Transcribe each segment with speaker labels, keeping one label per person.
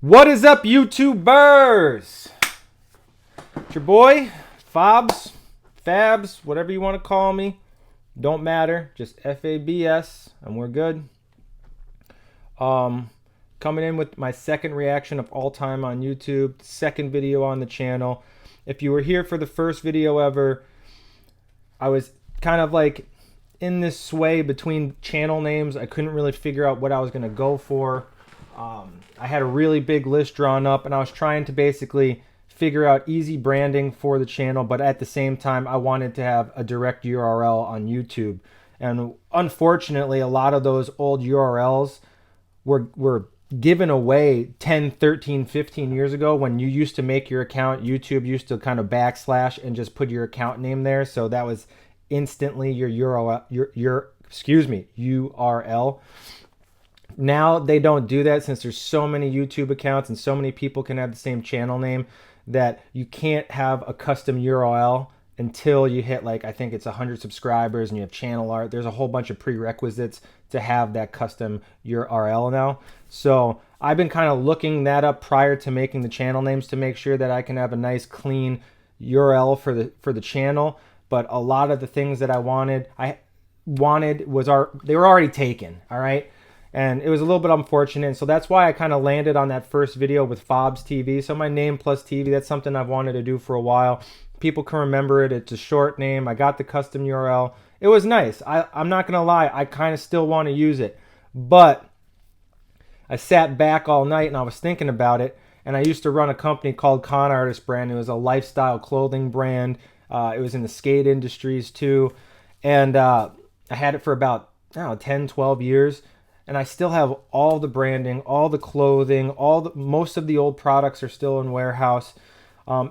Speaker 1: What is up, YouTubers? It's your boy, Fabs, whatever you want to call me. Don't matter, just FABS, and we're good. Coming in with my second reaction of all time on YouTube, second video on the channel. If you were here for the first video ever, I was kind of like in this sway between channel names. I couldn't really figure out what I was going to go for. I had a really big list drawn up, and I was trying to basically figure out easy branding for the channel, but at the same time, I wanted to have a direct URL on YouTube. And unfortunately, a lot of those old URLs were given away 10, 13, 15 years ago when you used to make your account. YouTube used to kind of backslash and just put your account name there. So that was instantly your URL. Now they don't do that, since there's so many YouTube accounts and so many people can have the same channel name, that you can't have a custom URL until you hit, like, I think it's 100 subscribers and you have channel art. There's a whole bunch of prerequisites to have that custom URL now. So I've been kind of looking that up prior to making the channel names to make sure that I can have a nice clean URL for the channel. But a lot of the things that I wanted they were already taken, all right? And it was a little bit unfortunate. So that's why I kind of landed on that first video with conartistTV. So my name plus TV, that's something I've wanted to do for a while. People can remember it. It's a short name. I got the custom URL. It was nice. I'm not going to lie. I kind of still want to use it. But I sat back all night and I was thinking about it. And I used to run a company called Con Artist Brand. It was a lifestyle clothing brand. It was in the skate industries too. And I had it for about, I don't know, 10, 12 years. And I still have all the branding, all the clothing, most of the old products are still in warehouse.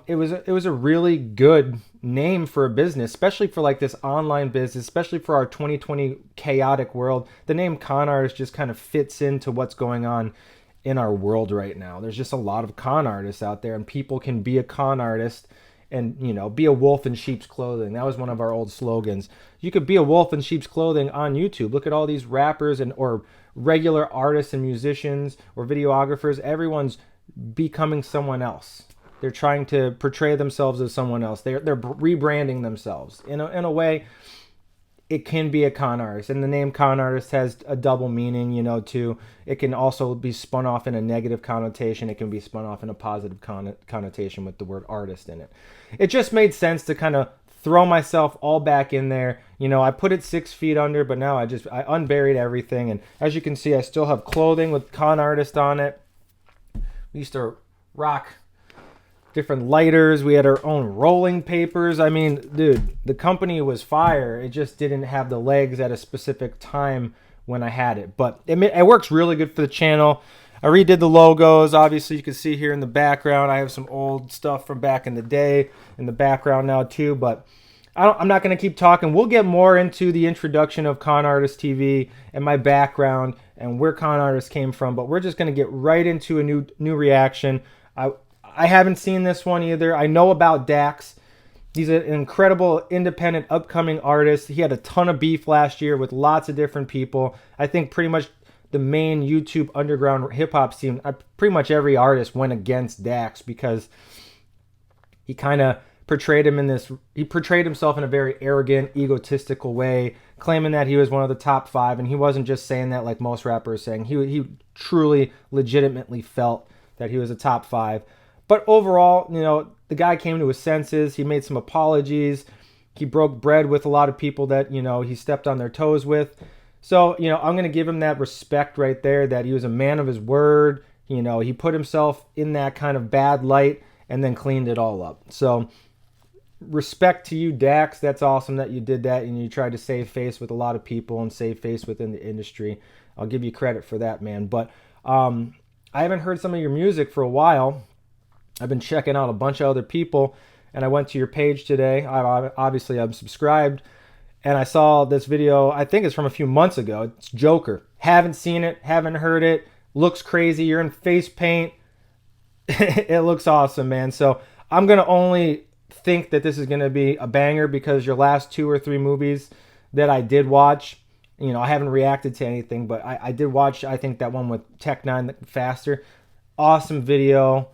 Speaker 1: It was a really good name for a business, especially for like this online business, especially for our 2020 chaotic world. The name Con Artist just kind of fits into what's going on in our world right now. There's just a lot of con artists out there, and people can be a con artist and, you know, be a wolf in sheep's clothing. That was one of our old slogans. You could be a wolf in sheep's clothing on YouTube. Look at all these rappers or regular artists and musicians or videographers. Everyone's becoming someone else. They're trying to portray themselves as someone else. They're rebranding themselves. In a way, it can be a con artist. And the name con artist has a double meaning, you know, too. It can also be spun off in a negative connotation. It can be spun off in a positive connotation with the word artist in it. It just made sense to kind of throw myself all back in there. You know, I put it 6 feet under, but now I unburied everything. And as you can see, I still have clothing with con artist on it. We used to rock different lighters. We had our own rolling papers. I mean, dude, the company was fire. It just didn't have the legs at a specific time when I had it. But it works really good for the channel. I redid the logos. Obviously, you can see here in the background, I have some old stuff from back in the day in the background now too. But I'm not going to keep talking. We'll get more into the introduction of conartistTV and my background and where con artist came from. But we're just going to get right into a new reaction. I haven't seen this one either. I know about Dax. He's an incredible independent upcoming artist. He had a ton of beef last year with lots of different people. I think pretty much the main YouTube underground hip hop scene, pretty much every artist went against Dax because he kind of portrayed himself in a very arrogant, egotistical way, claiming that he was one of the top 5, and he wasn't just saying that like most rappers saying. He truly, legitimately felt that he was a top 5. But overall, you know, the guy came to his senses. He made some apologies. He broke bread with a lot of people that, you know, he stepped on their toes with. So, you know, I'm going to give him that respect right there, that he was a man of his word. You know, he put himself in that kind of bad light and then cleaned it all up. So respect to you, Dax. That's awesome that you did that and you tried to save face with a lot of people and save face within the industry. I'll give you credit for that, man. But I haven't heard some of your music for a while. I've been checking out a bunch of other people, and I went to your page today. Obviously, I'm subscribed, and I saw this video. I think it's from a few months ago. It's Joker. Haven't seen it, haven't heard it. Looks crazy. You're in face paint. It looks awesome, man. So I'm going to only think that this is going to be a banger because your last 2 or 3 movies that I did watch, you know, I haven't reacted to anything, but I did watch, I think, that one with Tech 9 Faster. awesome video,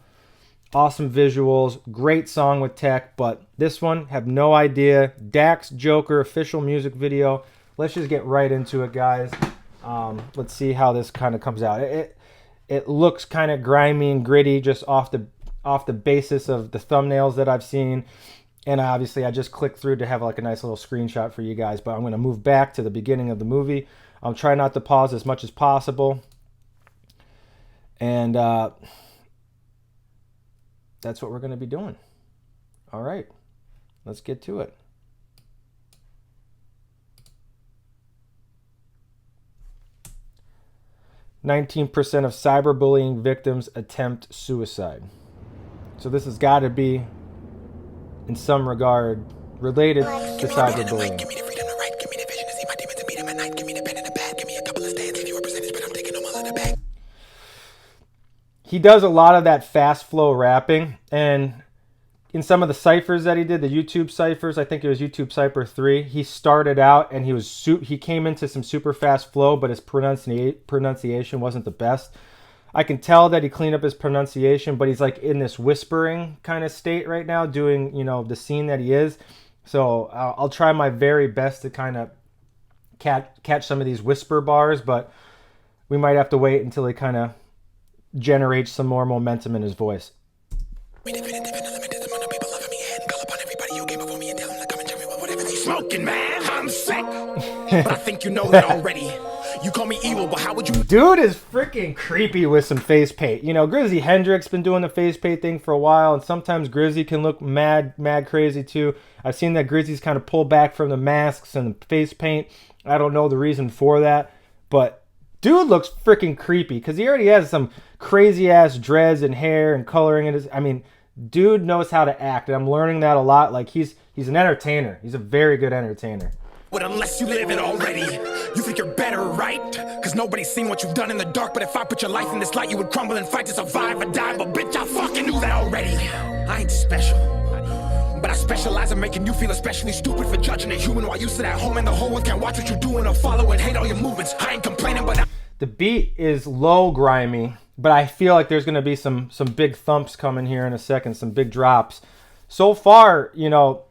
Speaker 1: awesome visuals, great song with tech. But this one, have no idea. Dax Joker official music video. Let's just get right into it, guys. Let's see how this kind of comes out. It looks kind of grimy and gritty just off the basis of the thumbnails that I've seen. And obviously I just clicked through to have like a nice little screenshot for you guys. But I'm going to move back to the beginning of the movie. I'll try not to pause as much as possible. And that's what we're going to be doing. All right, let's get to it. "19% of cyberbullying victims attempt suicide." So this has got to be, in some regard, related to cyberbullying. Give me the freedom to write, give me the vision to see my demons and beat them at night, give me the pen and the pad, give me a couple of stands, give you a percentage, but I'm taking them all in the bag. He does a lot of that fast flow rapping, and in some of the ciphers that he did, the YouTube ciphers, I think it was YouTube Cypher 3, he started out and he came into some super fast flow, but his pronunciation wasn't the best. I can tell that he cleaned up his pronunciation, but he's like in this whispering kind of state right now, doing, you know, the scene that he is. So I'll try my very best to kind of catch some of these whisper bars, but we might have to wait until he kind of generates some more momentum in his voice. Smoking, man, I'm sick. But I think you know that already. You call me evil, but how would you? Dude is freaking creepy with some face paint. You know, Grizzly Hendrix been doing the face paint thing for a while, and sometimes Grizzly can look mad crazy too. I've seen that Grizzly's kind of pull back from the masks and the face paint. I don't know the reason for that, but dude looks freaking creepy because he already has some crazy ass dreads and hair and coloring in his. I mean, dude knows how to act, and I'm learning that a lot. Like he's an entertainer. He's a very good entertainer. But unless you live it already, you think you're better, right? Cause nobody's seen what you've done in the dark. But if I put your life in this light, you would crumble and fight to survive or die. But bitch, I fucking knew that already. I ain't special, but I specialize in making you feel especially stupid for judging a human while you sit at home and the whole world can't watch what you're doing or follow and hate all your movements. I ain't complaining, but the beat is low grimy, but I feel like there's gonna be some big thumps coming here in a second, some big drops. So far, you know,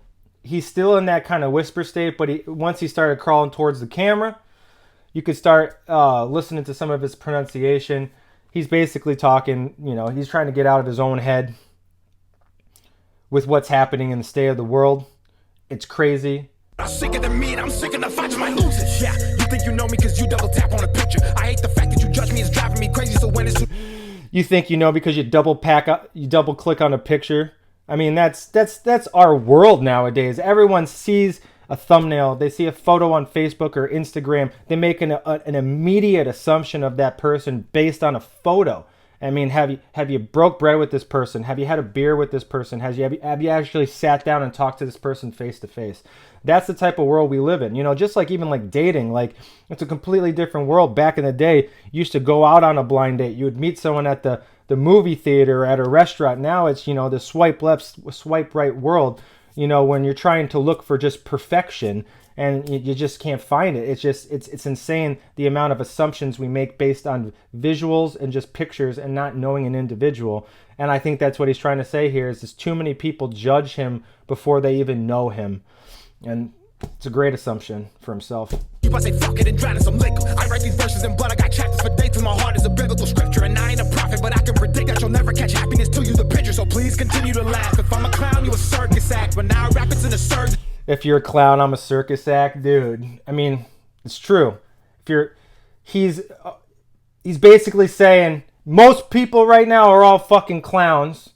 Speaker 1: he's still in that kind of whisper state, but once he started crawling towards the camera, you could start listening to some of his pronunciation. He's basically talking, you know, he's trying to get out of his own head with what's happening in the state of the world. It's crazy. I'm sicker than me and I'm sick enough I just might lose it. Yeah, you think you know me because you double tap on a picture. I hate the fact that you judge me, it's driving me crazy. So when it's you think you know because you double click on a picture. I mean, that's our world nowadays. Everyone sees a thumbnail, they see a photo on Facebook or Instagram, they make an immediate assumption of that person based on a photo. I mean, have you broke bread with this person? Have you had a beer with this person? Have you actually sat down and talked to this person face to face? That's the type of world we live in. You know, just like even like dating, like it's a completely different world. Back in the day, you used to go out on a blind date. You would meet someone at the movie theater or at a restaurant. Now it's, you know, the swipe left, swipe right world, you know, when you're trying to look for just perfection and you just can't find it. It's just, it's insane the amount of assumptions we make based on visuals and just pictures and not knowing an individual. And I think that's what he's trying to say here is just too many people judge him before they even know him. And it's a great assumption for himself. You say fuck it and drown in some liquor. I write these verses in blood, I got chapters for dates and my heart is a biblical scripture. And I ain't a prophet, but I can predict that you'll never catch happiness till you the picture. So please continue to laugh. If I'm a clown, you a circus act. But now rap it's in a surge. If you're a clown, I'm a circus act, dude. I mean, it's true. He's basically saying most people right now are all fucking clowns.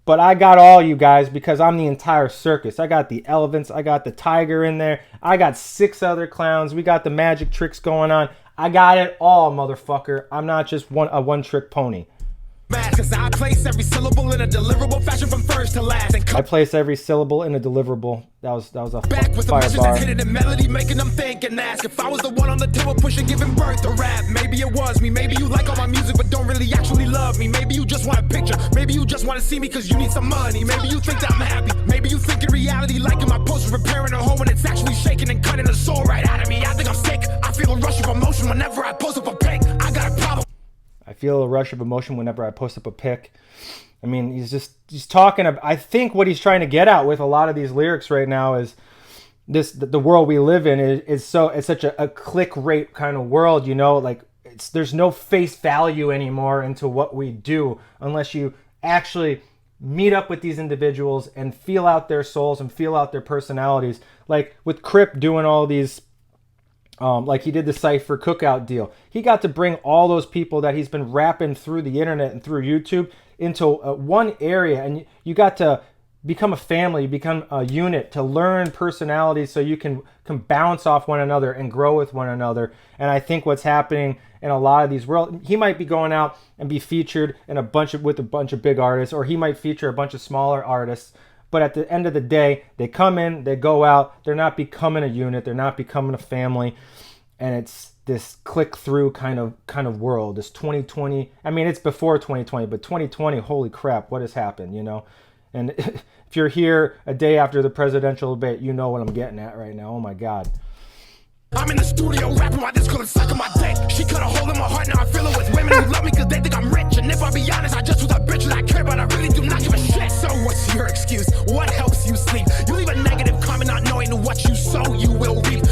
Speaker 1: But I got all you guys because I'm the entire circus. I got the elephants. I got the tiger in there. I got 6 other clowns. We got the magic tricks going on. I got it all, motherfucker. I'm not just a one-trick pony. Cause I place every syllable in a deliverable fashion from first to last. I place every syllable in a deliverable. That was a back with fire bar. Hit it in melody, making them think and ask if I was the one on the table pushing, giving birth to rap. Maybe it was me. Maybe you like all my music but don't really actually love me. Maybe you just want a picture. Maybe you just want to see me cause you need some money. Maybe you think that I'm happy. Maybe you think in reality liking my post is repairing a hole when it's actually shaking and cutting the soul right out of me. I think I'm sick. I feel a rush of emotion whenever I post up a pic. I got a problem. I feel a rush of emotion whenever I post up a pic. I mean, he's talking about, I think what he's trying to get at with a lot of these lyrics right now is the world we live in is it's such a click rate kind of world, you know, like there's no face value anymore into what we do unless you actually meet up with these individuals and feel out their souls and feel out their personalities. Like with Crip doing all these, like he did the Cypher Cookout deal. He got to bring all those people that he's been rapping through the internet and through YouTube into one area, and you got to become a family, become a unit, to learn personalities so you can bounce off one another and grow with one another. And I think what's happening in a lot of these worlds, he might be going out and be featured in with a bunch of big artists, or he might feature a bunch of smaller artists. But at the end of the day, they come in, they go out, they're not becoming a unit, they're not becoming a family. And it's this click through kind of world, this 2020. I mean, it's before 2020, but 2020, holy crap, what has happened, you know? And if you're here a day after the presidential debate, you know what I'm getting at right now. Oh my God.
Speaker 2: I'm in the studio rapping while this girl is sucking my dick. She cut a hole in my heart, now I fill it with women who love me because they think I'm rich. And if I be honest, I just was a bitch that I care, but I really do not give a shit. So what's your excuse? What helps you sleep? You leave a negative comment not knowing what you sow, you will reap.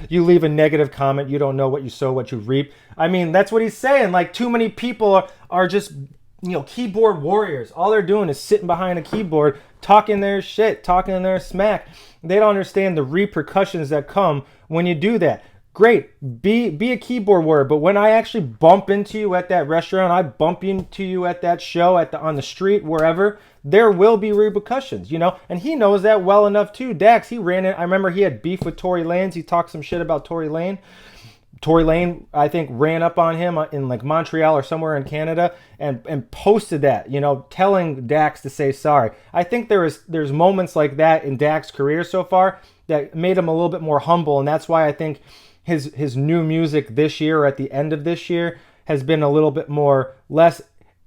Speaker 1: You leave a negative comment, you don't know what you sow, what you reap. I mean, that's what he's saying. Like, too many people are just, you know, keyboard warriors. All they're doing is sitting behind a keyboard, talking their shit, talking their smack. They don't understand the repercussions that come when you do that. Great, be a keyboard warrior, but when I actually bump into you at that restaurant, I bump into you at that show, on the street, wherever, there will be repercussions, you know? And he knows that well enough too. Dax, he ran it. I remember he had beef with Tory Lanez. He talked some shit about Tory Lane. Tory Lane, I think, ran up on him in like Montreal or somewhere in Canada and posted that, you know, telling Dax to say sorry. I think there's moments like that in Dax's career so far that made him a little bit more humble, and that's why I think his new music this year, or at the end of this year, has been a little bit less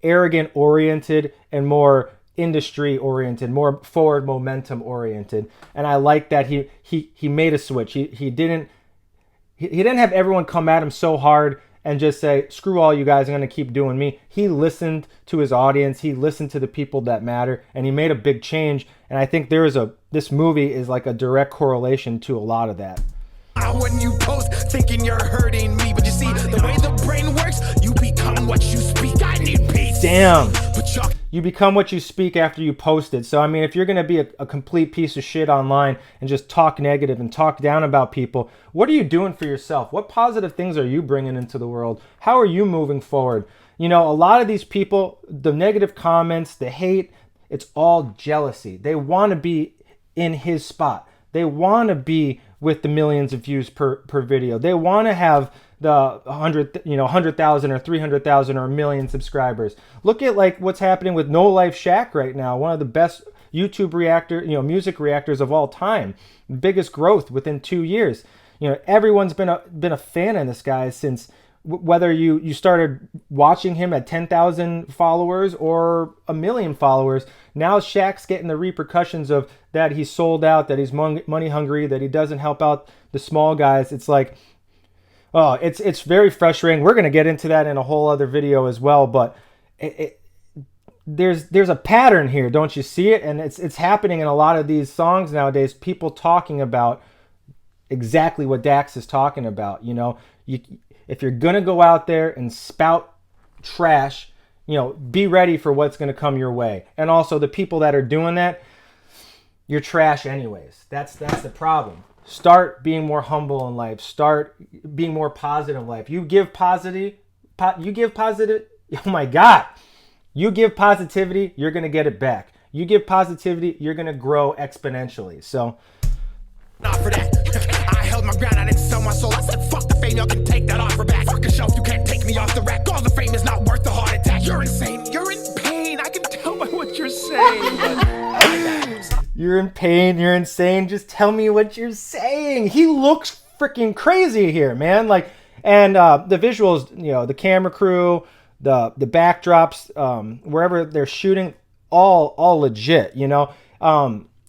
Speaker 1: arrogant oriented and more industry oriented, more forward momentum oriented. And I like that he made a switch. He didn't have everyone come at him so hard and just say, screw all you guys, I'm going to keep doing me. He listened to his audience. He listened to the people that matter, and he made a big change. And I think this movie is like a direct correlation to a lot of that.
Speaker 2: When you post thinking you're hurting me, but you see the way the brain works, you become what you speak. I need peace.
Speaker 1: Damn. You become what you speak after you post it. So, I mean, if you're going to be a complete piece of shit online and just talk negative and talk down about people, what are you doing for yourself? What positive things are you bringing into the world? How are you moving forward? You know, a lot of these people, the negative comments, the hate, it's all jealousy. They want to be in his spot. They want to be with the millions of views per video. They want to have the 100,000 or 300,000 or a million subscribers. Look at like what's happening with No Life Shaq right now, one of the best YouTube music reactors of all time. Biggest growth within 2 years. You know, everyone's been a fan of this guy since, whether you started watching him at 10,000 followers or a million followers. Now Shaq's getting the repercussions of that. He's sold out, that he's money hungry, that he doesn't help out the small guys. It's like, oh, it's very frustrating. We're going to get into that in a whole other video as well, but there's a pattern here, don't you see it? And it's happening in a lot of these songs nowadays. People talking about exactly what Dax is talking about. You know, if you're going to go out there and spout trash, you know, be ready for what's going to come your way. And also the people that are doing that, you're trash anyways. That's the problem. Start being more humble in life. Start being more positive in life. You give positive. Oh my God. You give positivity, you're going to get it back. You give positivity, you're going to grow exponentially. So,
Speaker 2: not for that. I held my ground, I didn't sell my soul. I said, fuck the fame, y'all can take that offer back. Fuck a shelf, you can't take me off the rack. All the fame is not worth the heart attack. You're insane, you're in pain. I can tell by what you're saying.
Speaker 1: You're in pain, you're insane. Just tell me what you're saying. He looks freaking crazy here, man. Like, and the visuals, you know, the camera crew, the backdrops, wherever they're shooting, all legit, you know.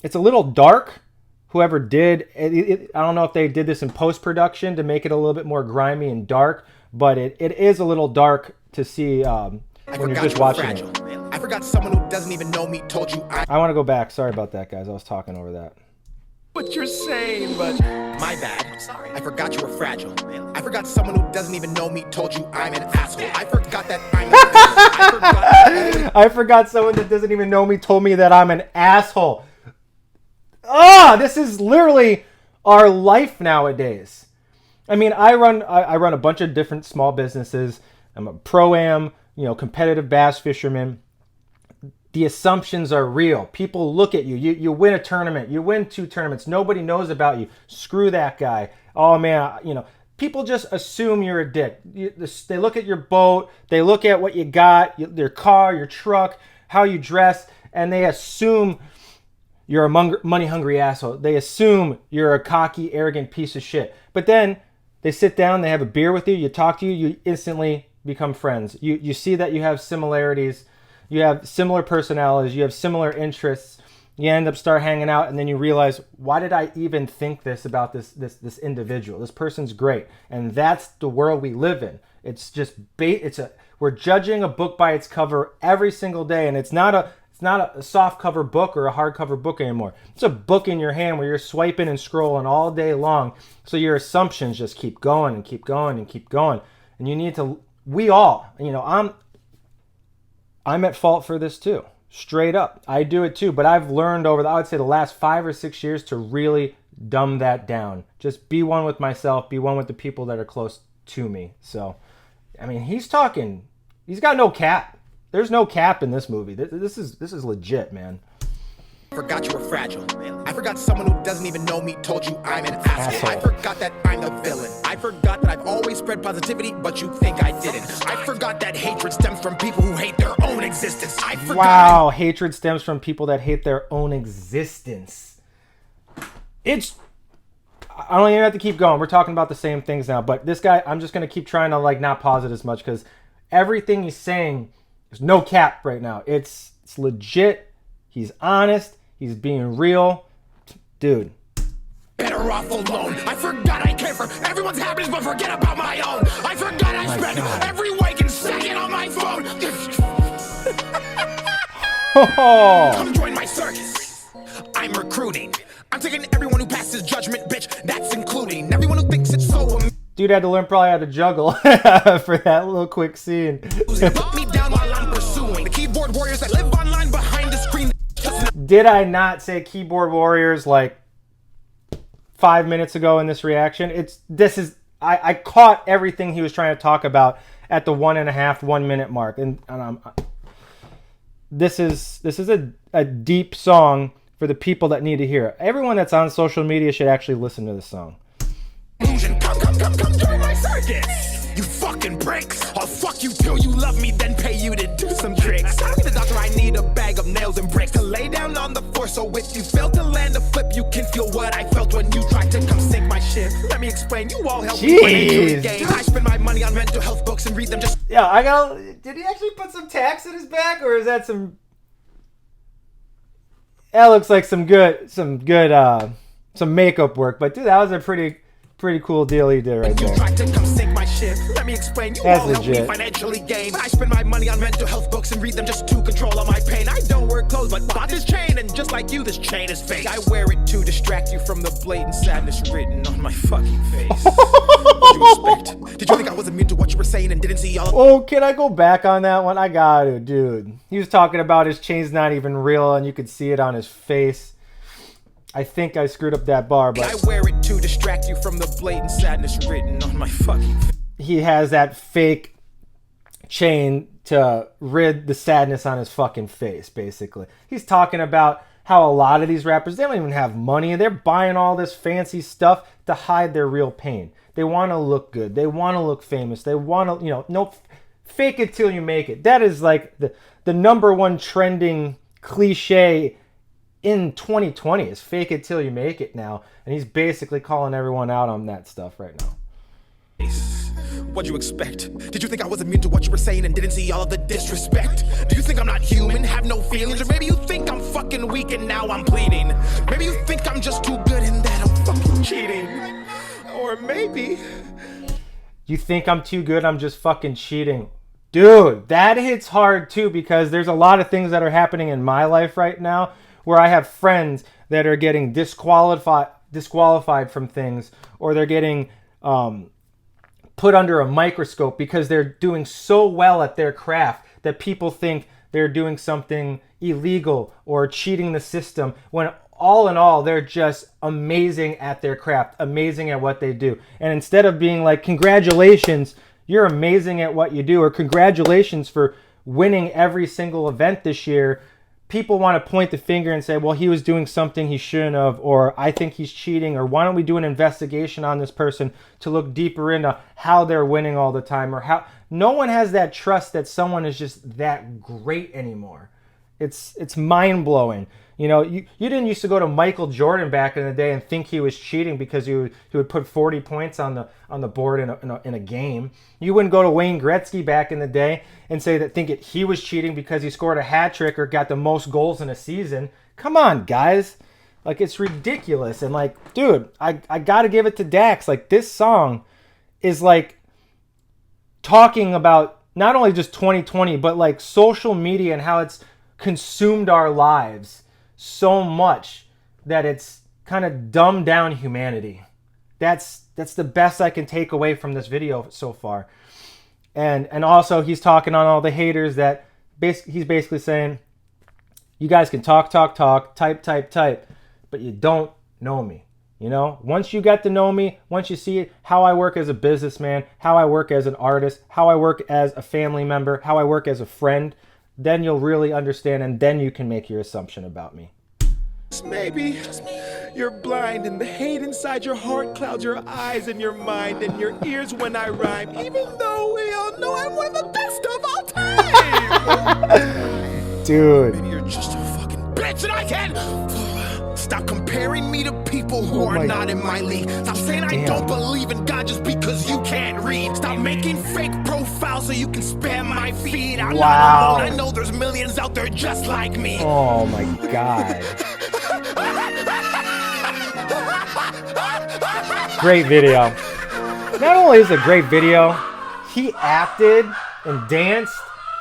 Speaker 1: It's a little dark. Whoever did it, I don't know if they did this in post-production to make it a little bit more grimy and dark, but it is a little dark to see
Speaker 2: I
Speaker 1: when you're
Speaker 2: forgot
Speaker 1: just
Speaker 2: you were
Speaker 1: watching
Speaker 2: fragile.
Speaker 1: it.
Speaker 2: I forgot someone who doesn't even know me told you
Speaker 1: I want to go back. Sorry about that, guys. I was talking over that.
Speaker 2: what you're saying, but my bad. I'm sorry. I forgot you were fragile. I forgot someone who doesn't even know me told you I'm an asshole. I forgot that I'm
Speaker 1: I forgot someone that doesn't even know me told me that I'm an asshole. This is literally our life nowadays. I mean, I run a bunch of different small businesses. I'm a pro-am, competitive bass fisherman. The assumptions are real. People look at you. You win a tournament. You win 2 tournaments. Nobody knows about you. Screw that guy. Oh, man, people just assume you're a dick. They look at your boat. They look at what you got, your car, your truck, how you dress, and they assume you're a money-hungry asshole. They assume you're a cocky, arrogant piece of shit. But then they sit down, they have a beer with you, you talk to you, you instantly become friends. You see that you have similarities. You have similar personalities. You have similar interests. You end up start hanging out, and then you realize, why did I even think this about this individual? This person's great, and that's the world we live in. It's just we're judging a book by its cover every single day, and it's not a soft cover book or a hardcover book anymore. It's a book in your hand where you're swiping and scrolling all day long. So your assumptions just keep going and keep going and keep going, and you need to. We all, I'm at fault for this too. Straight up. I do it too. But I've learned over, I would say, the last 5 or 6 years to really dumb that down. Just be one with myself. Be one with the people that are close to me. So, I mean, he's got no cap. There's no cap in this movie. This is legit, man.
Speaker 2: I forgot you were fragile. I forgot someone who doesn't even know me told you I'm an asshole. I forgot that I'm the villain. I forgot that I've always spread positivity, but you think I didn't. I forgot that hatred stems from people who hate their own existence. I forgot.
Speaker 1: Wow, hatred stems from people that hate their own existence. I don't even have to keep going. We're talking about the same things now, but this guy, I'm just going to keep trying to not pause it as much because everything he's saying, there's no cap right now. It's legit. He's honest. He's being real. Dude.
Speaker 2: Better off alone. I forgot I care for everyone's happiness, but forget about my own. I forgot I spend every waking second on my phone. Come join my circus. I'm recruiting. I'm taking everyone who passes judgment, bitch. That's including everyone who thinks it's so amazing.
Speaker 1: Dude had to learn probably how to juggle for that little quick scene.
Speaker 2: Put me down while I'm pursuing the keyboard warriors that live online behind the screen.
Speaker 1: Did I not say keyboard warriors like 5 minutes ago in this reaction? I caught everything he was trying to talk about at the 1.5 minute mark, and this is a deep song for the people that need to hear it. Everyone that's on social media should actually listen to this song.
Speaker 2: Come join my circus. You fucking bricks. I'll fuck you till you love me, then pay you to do some tricks. Tell me the doctor I need a bag of nails and bricks to lay down on the floor, so if you fail to land a flip, you can feel what I felt when you tried to come sink my ship. Let me explain. You all help me win the game. I spend my money on mental health books and read them just.
Speaker 1: Yeah, did he actually put some tax in his back, or is that some? That looks like some good makeup work. But dude, that was a pretty cool deal he did right there.
Speaker 2: You tried to come sink my ship. Let me explain. You
Speaker 1: That's
Speaker 2: all help me
Speaker 1: legit.
Speaker 2: financially gain. I spend my money on mental health books and read them just to control all my pain. I don't wear clothes, but bought this chain, and just like you, this chain is fake. I wear it to distract you from the blatant sadness written on my fucking face. What you expect? Did you think I was immune to what you were saying and didn't see all of?
Speaker 1: Oh, can I go back on that one? I got it, dude. He was talking about his chain's not even real, and you could see it on his face. I think I screwed up that bar, but
Speaker 2: I wear it to distract you from the blatant sadness written on my fucking face.
Speaker 1: He has that fake chain to rid the sadness on his fucking face, basically. He's talking about how a lot of these rappers, they don't even have money. They're buying all this fancy stuff to hide their real pain. They want to look good. They want to look famous. They want to, no, fake it till you make it. That is like the number one trending cliche in 2020 is fake it till you make it now. And he's basically calling everyone out on that stuff right now.
Speaker 2: What'd you expect? Did you think I was immune to what you were saying and didn't see all of the disrespect? Do you think I'm not human, have no feelings? Or maybe you think I'm fucking weak and now I'm pleading? Maybe you think I'm just too good and that I'm fucking cheating? Or maybe...
Speaker 1: You think I'm too good, I'm just fucking cheating. Dude, that hits hard too, because there's a lot of things that are happening in my life right now where I have friends that are getting disqualified from things, or they're getting put under a microscope because they're doing so well at their craft that people think they're doing something illegal or cheating the system, when all in all, they're just amazing at their craft, amazing at what they do. And instead of being like, congratulations, you're amazing at what you do, or congratulations for winning every single event this year, people want to point the finger and say, well, he was doing something he shouldn't have, or I think he's cheating, or why don't we do an investigation on this person to look deeper into how they're winning all the time, or how. No one has that trust that someone is just that great anymore. It's mind-blowing. You know, you didn't used to go to Michael Jordan back in the day and think he was cheating because he would put 40 points on the board in a game. You wouldn't go to Wayne Gretzky back in the day and say that he was cheating because he scored a hat trick or got the most goals in a season. Come on, guys. Like, it's ridiculous. And like, dude, I got to give it to Dax. Like, this song is like talking about not only just 2020, but like social media and how it's consumed our lives so much that it's kind of dumbed down humanity. That's the best I can take away from this video so far. And also he's talking on all the haters that he's basically saying, you guys can talk, type, but you don't know me. You know, once you get to know me, once you see how I work as a businessman, how I work as an artist, how I work as a family member, how I work as a friend, then you'll really understand, and then you can make your assumption about me.
Speaker 2: Maybe you're blind and the hate inside your heart clouds your eyes and your mind and your ears when I rhyme, even though we all know I'm one of the best of all time.
Speaker 1: Dude.
Speaker 2: Maybe you're just a fucking bitch and I can't. Stop comparing me to people who are not in my league. Stop saying I don't believe in God just because you can't read. Stop making fake profiles so you can spam my feed. I'm not alone. I know there's millions out there just like me.
Speaker 1: Oh my God. Great video. Not only is it a great video, he acted and danced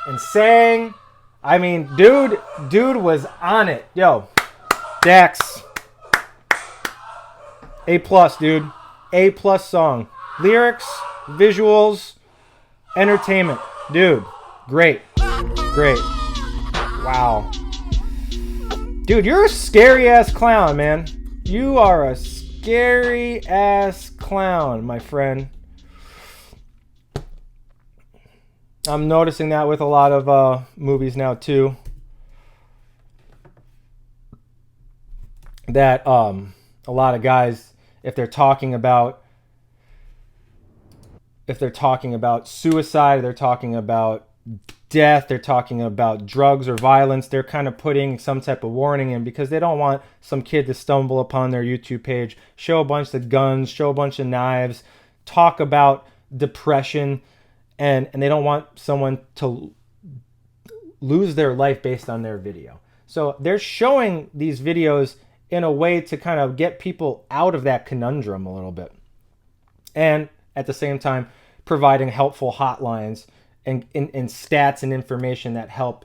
Speaker 1: and sang. I mean, dude was on it. Yo, Dax. A+, dude. A+ song. Lyrics, visuals, entertainment. Dude, great. Great. Wow. Dude, you're a scary-ass clown, man. You are a scary-ass clown, my friend. I'm noticing that with a lot of movies now, too. That a lot of guys, if they're talking about suicide, they're talking about death, they're talking about drugs or violence, they're kind of putting some type of warning in because they don't want some kid to stumble upon their YouTube page, show a bunch of guns, show a bunch of knives, talk about depression, and they don't want someone to lose their life based on their video. So they're showing these videos in a way to kind of get people out of that conundrum a little bit. And at the same time, providing helpful hotlines and stats and information that help,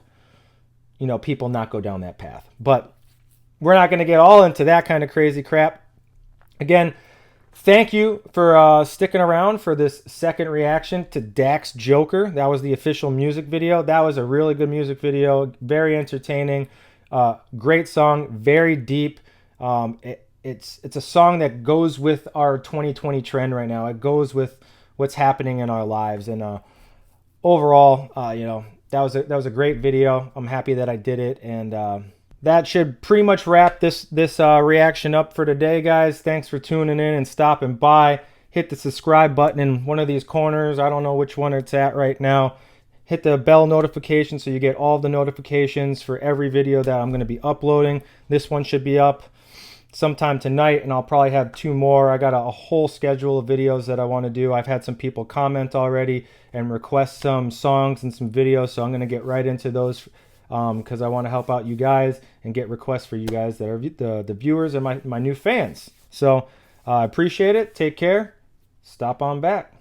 Speaker 1: you know, people not go down that path. But we're not going to get all into that kind of crazy crap. Again, thank you for sticking around for this second reaction to Dax Joker. That was the official music video. That was a really good music video. Very entertaining. Great song. Very deep. It's a song that goes with our 2020 trend right now. It goes with what's happening in our lives. And overall, you know, that was a great video. I'm happy that I did it. And that should pretty much wrap this reaction up for today, guys. Thanks for tuning in and stopping by. Hit the subscribe button in one of these corners. I don't know which one it's at right now. Hit the bell notification so you get all the notifications for every video that I'm going to be uploading. This one should be up sometime tonight, and I'll probably have 2 more. I got a whole schedule of videos that I want to do. I've had some people comment already and request some songs and some videos, so I'm going to get right into those because I want to help out you guys and get requests for you guys that are the viewers and my new fans. So I appreciate it. Take care. Stop on back.